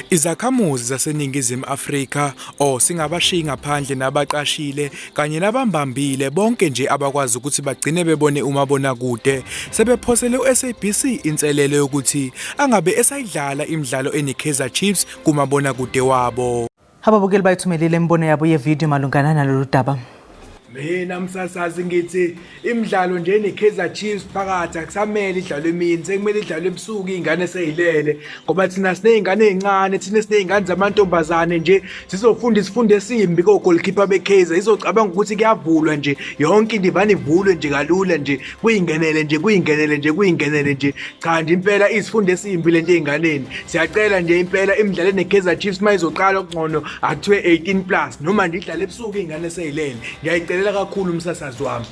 Izakhamuzi zaseNingizimu Afrika singabashiyi ngaphandle nabaqashile kanye nabambambile bonke nje abakwazi ukuthi bagcine bebone umabonakude sebephosele uSABC inselelo yokuthi angabe esayidlala imidlalo eneKaizer Chiefs kumabonakude wabo. Ababukeli bayithumelile imbono yabo yevideo malungana nalolu daba. Mina msasazi ngithi imidlalo nje neKaizer Chiefs phakathi akusamele idlalwe emini sekumele idlalwe ebusuku izingane seyilele ngoba thina sinezingane ezincane thina sinezingane zamantombazane nje sizofunda isifundo esimbi ko-goalkeeper beKaizer izocabanga ukuthi kuyavulwa nje yonke into ivane ivulwe nje kalula nje kuyingenele nje cha nje impela isifundo esimbi le nje ey'nganeni siyacela nje impela imidlalo neKaizer Chiefs mayizoqala okungcono akuthiwe 18+ noma nje idlale ebusuku izingane seyilele ngiyayicela kakhulu umsasazi wami.